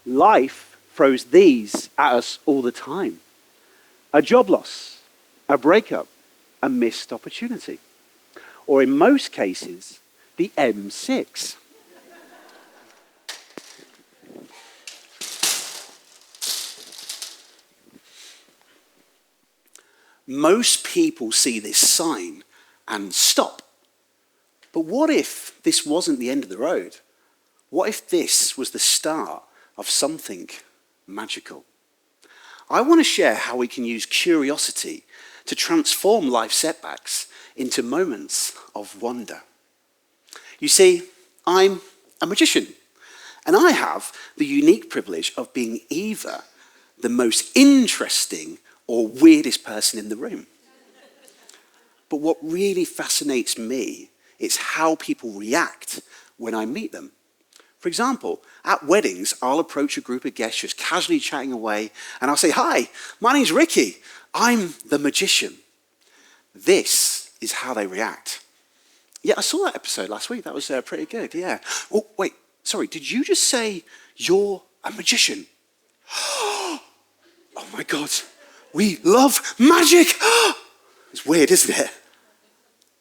Life throws these at us all the time. A job loss, a breakup, a missed opportunity. Or in most cases, the M6. Most people see this sign and stop. But what if this wasn't the end of the road? What if this was the start of something magical? I want to share how we can use curiosity to transform life setbacks into moments of wonder. You see, I'm a magician, and I have the unique privilege of being either the most interesting or weirdest person in the room. But what really fascinates me is how people react when I meet them. For example, at weddings, I'll approach a group of guests just casually chatting away, and I'll say, "Hi, my name's Ricky. I'm the magician." This is how they react. Yeah, I saw that episode last week. That was pretty good, yeah. Oh, wait, sorry, did you just say you're a magician? Oh my God, we love magic. It's weird, isn't it?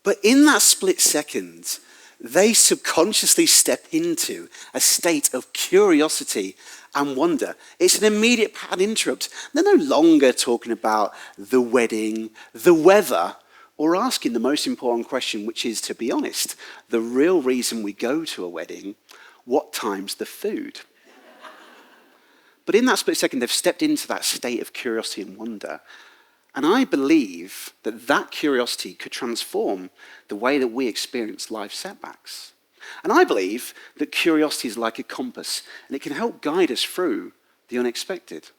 But in that split second, they subconsciously step into a state of curiosity and wonder. It's an immediate pattern interrupt. They're no longer talking about the wedding, the weather, or asking the most important question, which is, to be honest, the real reason we go to a wedding: what time's the food? But in that split second, they've stepped into that state of curiosity and wonder. And I believe that that curiosity could transform the way that we experience life setbacks. And I believe that curiosity is like a compass, and it can help guide us through the unexpected.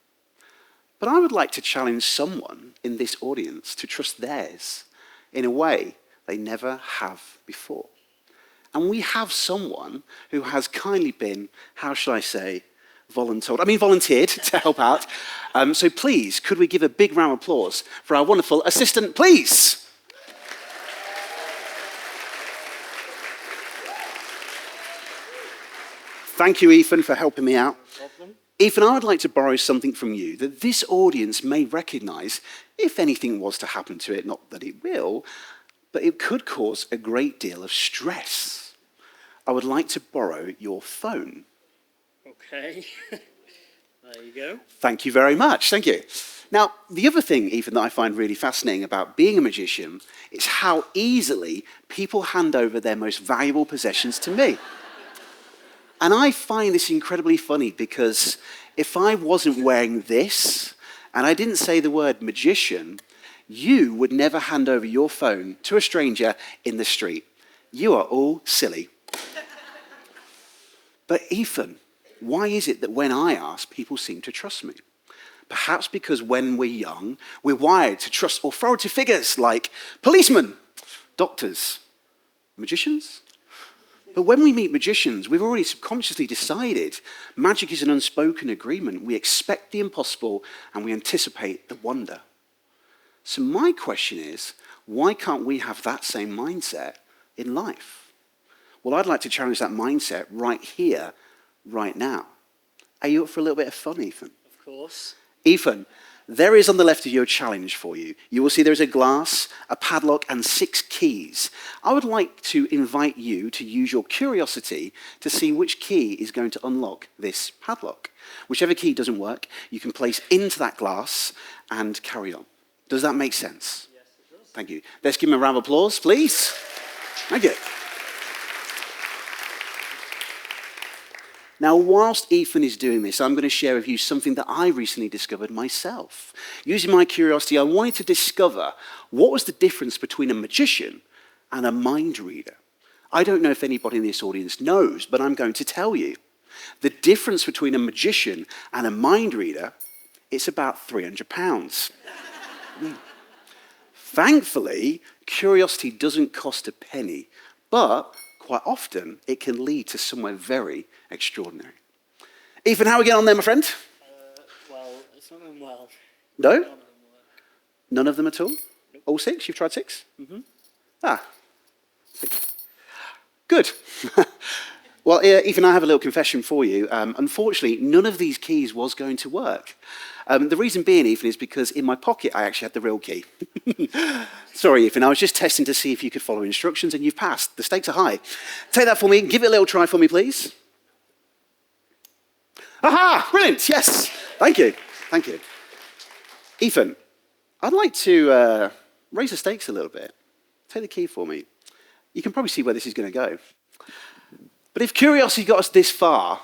But I would like to challenge someone in this audience to trust theirs in a way they never have before. And we have someone who has kindly been, how shall I say, volunteered to help out. So please, could we give a big round of applause for our wonderful assistant, please? Thank you, Ethan, for helping me out. Welcome. Ethan, I would like to borrow something from you that this audience may recognize if anything was to happen to it, not that it will, but it could cause a great deal of stress. I would like to borrow your phone. Okay, there you go. Thank you very much, thank you. Now, the other thing, Ethan, that I find really fascinating about being a magician is how easily people hand over their most valuable possessions to me. And I find this incredibly funny because if I wasn't wearing this, and I didn't say the word magician, you would never hand over your phone to a stranger in the street. You are all silly. But Ethan, why is it that when I ask, people seem to trust me? Perhaps because when we're young, we're wired to trust authoritative figures like policemen, doctors, magicians. But when we meet magicians, we've already subconsciously decided magic is an unspoken agreement. We expect the impossible and we anticipate the wonder. So my question is, why can't we have that same mindset in life? Well, I'd like to challenge that mindset right here, right now. Are you up for a little bit of fun, Ethan? Of course. Ethan, there is on the left of you a challenge for you. You will see there's a glass, a padlock, and 6 keys. I would like to invite you to use your curiosity to see which key is going to unlock this padlock. Whichever key doesn't work, you can place into that glass and carry on. Does that make sense? Yes, it does. Thank you. Let's give him a round of applause, please. Thank you. Now, whilst Ethan is doing this, I'm going to share with you something that I recently discovered myself. Using my curiosity, I wanted to discover what was the difference between a magician and a mind reader. I don't know if anybody in this audience knows, but I'm going to tell you. The difference between a magician and a mind reader, it's about £300. Thankfully, curiosity doesn't cost a penny, but quite often it can lead to somewhere very extraordinary. Ethan, how are we getting on there, my friend? Well, it's not going well. No? None of them work. None of them at all? Nope. All 6? You've tried 6? Mm-hmm. 6. Good. Well, Ethan, I have a little confession for you. Unfortunately, none of these keys was going to work. The reason being, Ethan, is because in my pocket I actually had the real key. Sorry, Ethan, I was just testing to see if you could follow instructions, and you've passed. The stakes are high. Take that for me. Give it a little try for me, please. Aha! Brilliant. Yes. Thank you. Thank you. Ethan, I'd like to raise the stakes a little bit. Take the key for me. You can probably see where this is going to go. But if curiosity got us this far,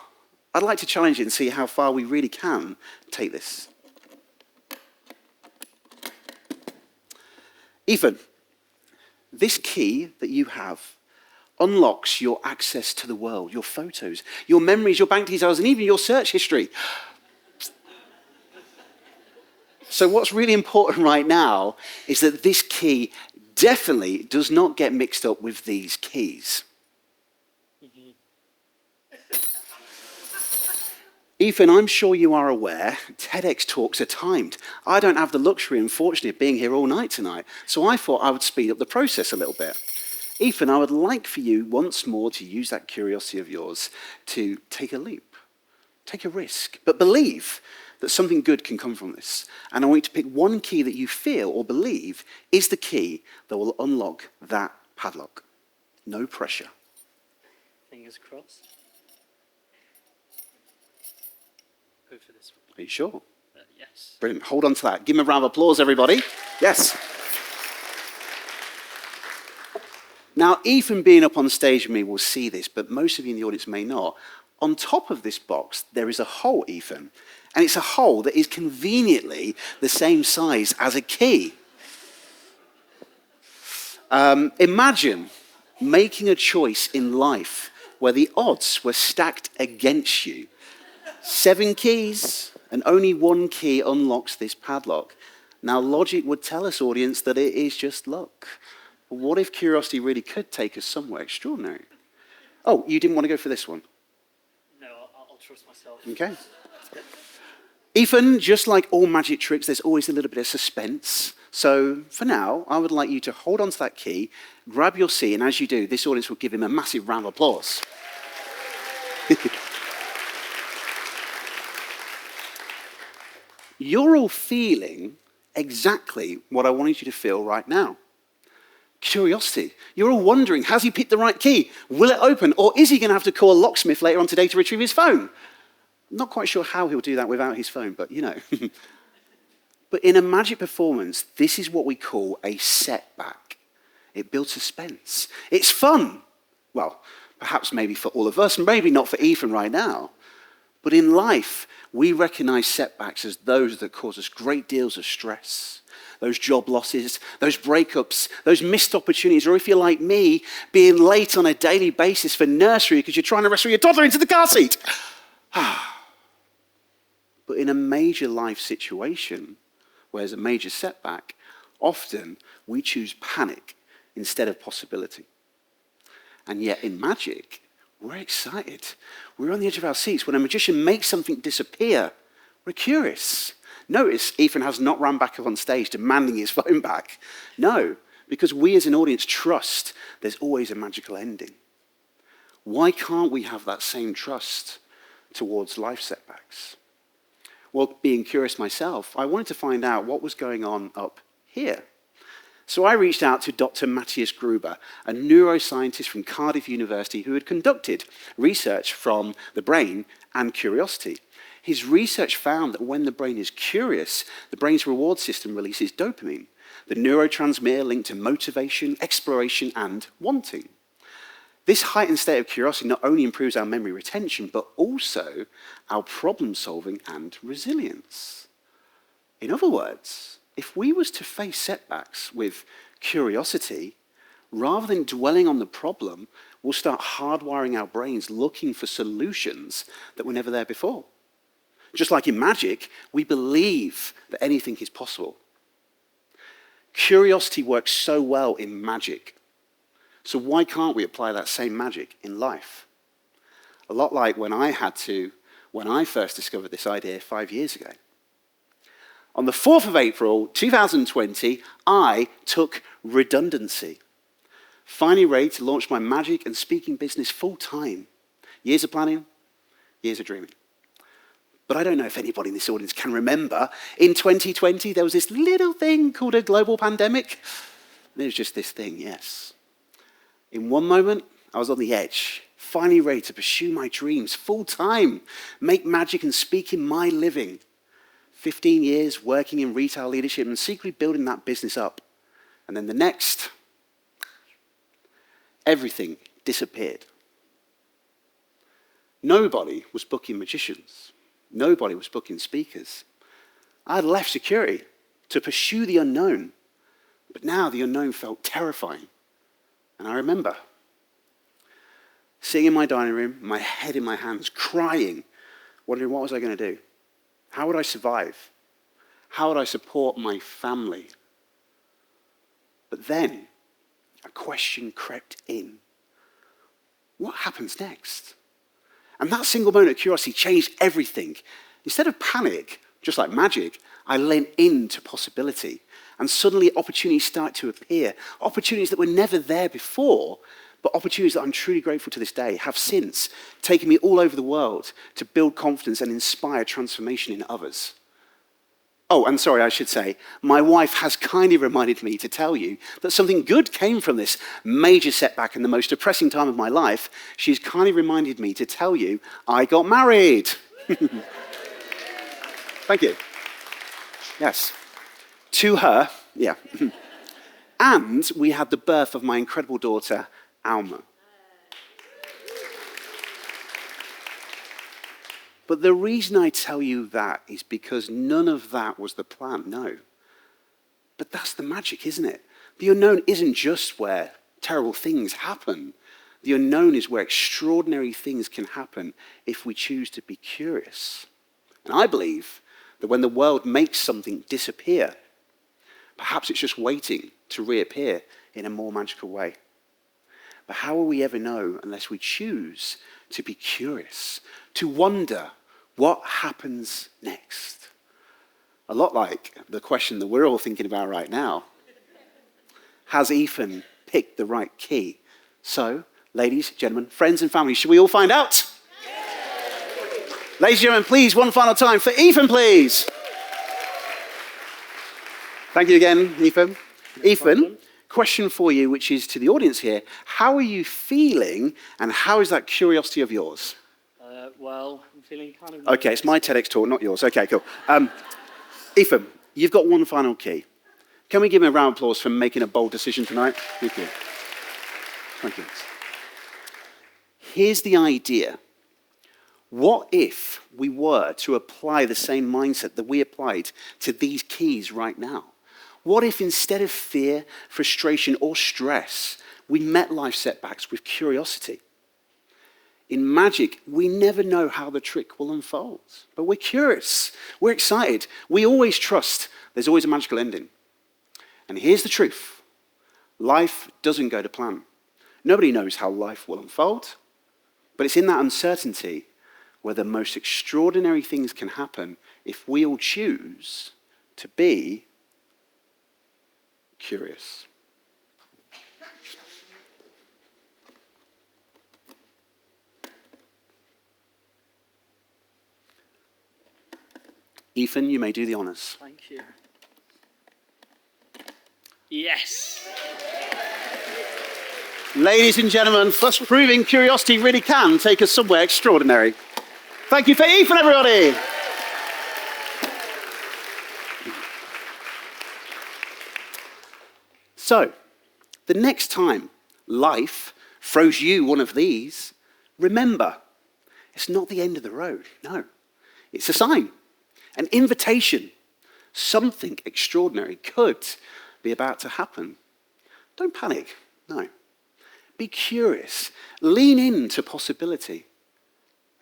I'd like to challenge it and see how far we really can take this. Ethan, this key that you have unlocks your access to the world, your photos, your memories, your bank details, and even your search history. So what's really important right now is that this key definitely does not get mixed up with these keys. Ethan, I'm sure you are aware, TEDx talks are timed. I don't have the luxury, unfortunately, of being here all night tonight, so I thought I would speed up the process a little bit. Ethan, I would like for you once more to use that curiosity of yours to take a leap, take a risk, but believe that something good can come from this. And I want you to pick one key that you feel or believe is the key that will unlock that padlock. No pressure. Fingers crossed. Go for this one. Are you sure? Yes. Brilliant. Hold on to that. Give him a round of applause, everybody. Yes. Now, Ethan being up on stage with me will see this, but most of you in the audience may not. On top of this box, there is a hole, Ethan. And it's a hole that is conveniently the same size as a key. Imagine making a choice in life where the odds were stacked against you. 7 keys, and only one key unlocks this padlock. Now, logic would tell us, audience, that it is just luck. But what if curiosity really could take us somewhere extraordinary? Oh, you didn't want to go for this one? No, I'll trust myself. Okay. Ethan, just like all magic tricks, there's always a little bit of suspense. So for now, I would like you to hold on to that key, grab your seat, and as you do, this audience will give him a massive round of applause. You're all feeling exactly what I wanted you to feel right now. Curiosity. You're all wondering, has he picked the right key? Will it open? Or is he going to have to call a locksmith later on today to retrieve his phone? I'm not quite sure how he'll do that without his phone, but you know. But in a magic performance, this is what we call a setback. It builds suspense. It's fun. Well, perhaps maybe for all of us, maybe not for Ethan right now. But in life, we recognize setbacks as those that cause us great deals of stress. Those job losses, those breakups, those missed opportunities, or if you're like me, being late on a daily basis for nursery because you're trying to wrestle your toddler into the car seat. But in a major life situation, where there's a major setback, often we choose panic instead of possibility. And yet in magic, we're excited. We're on the edge of our seats. When a magician makes something disappear, we're curious. Notice Ethan has not run back up on stage demanding his phone back. No, because we as an audience trust there's always a magical ending. Why can't we have that same trust towards life setbacks? Well, being curious myself, I wanted to find out what was going on up here. So I reached out to Dr. Matthias Gruber, a neuroscientist from Cardiff University who had conducted research from the brain and curiosity. His research found that when the brain is curious, the brain's reward system releases dopamine, the neurotransmitter linked to motivation, exploration, and wanting. This heightened state of curiosity not only improves our memory retention, but also our problem solving and resilience. In other words, if we was to face setbacks with curiosity, rather than dwelling on the problem, we'll start hardwiring our brains looking for solutions that were never there before. Just like in magic, we believe that anything is possible. Curiosity works so well in magic. So why can't we apply that same magic in life? A lot like when I first discovered this idea 5 years ago. On the 4th of April, 2020, I took redundancy. Finally ready to launch my magic and speaking business full time. Years of planning, years of dreaming. But I don't know if anybody in this audience can remember, in 2020, there was this little thing called a global pandemic. And it was just this thing, yes. In one moment, I was on the edge, finally ready to pursue my dreams full time, make magic and speak in my living. 15 years working in retail leadership and secretly building that business up. And then the next, everything disappeared. Nobody was booking magicians. Nobody was booking speakers. I had left security to pursue the unknown, but now the unknown felt terrifying. And I remember sitting in my dining room, my head in my hands, crying, wondering what was I going to do? How would I survive? How would I support my family? But then a question crept in. What happens next? And that single moment of curiosity changed everything. Instead of panic, just like magic, I leaned into possibility. And suddenly opportunities started to appear. Opportunities that were never there before, but opportunities that I'm truly grateful to this day have since taken me all over the world to build confidence and inspire transformation in others. Oh, and sorry, I should say, my wife has kindly reminded me to tell you that something good came from this major setback in the most depressing time of my life. She's kindly reminded me to tell you I got married. Thank you. Yes. To her, yeah. And we had the birth of my incredible daughter, Alma. But the reason I tell you that is because none of that was the plan, no. But that's the magic, isn't it? The unknown isn't just where terrible things happen. The unknown is where extraordinary things can happen if we choose to be curious. And I believe that when the world makes something disappear, perhaps it's just waiting to reappear in a more magical way. But how will we ever know unless we choose to be curious, to wonder what happens next? A lot like the question that we're all thinking about right now. Has Ethan picked the right key? So, ladies, gentlemen, friends and family, should we all find out? Ladies and gentlemen, please, one final time for Ethan, please. Thank you again, Ethan. Ethan, question for you, which is to the audience here. How are you feeling, and how is that curiosity of yours? Well, I'm feeling kind of... Okay, it's my TEDx talk, not yours. Okay, cool. Ethan, you've got one final key. Can we give him a round of applause for making a bold decision tonight? Thank you. Thank you. Here's the idea. What if we were to apply the same mindset that we applied to these keys right now? What if instead of fear, frustration, or stress, we met life setbacks with curiosity? In magic, we never know how the trick will unfold, but we're curious, we're excited. We always trust there's always a magical ending. And here's the truth. Life doesn't go to plan. Nobody knows how life will unfold, but it's in that uncertainty where the most extraordinary things can happen if we all choose to be curious. Ethan, you may do the honors. Thank you. Yes. Ladies and gentlemen, thus proving curiosity really can take us somewhere extraordinary. Thank you for Ethan, everybody. So, the next time life throws you one of these, remember, it's not the end of the road. No, it's a sign, an invitation. Something extraordinary could be about to happen. Don't panic, no. Be curious, lean into possibility.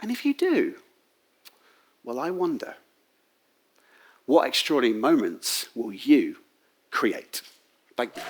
And if you do, well, I wonder, what extraordinary moments will you create? Thank you.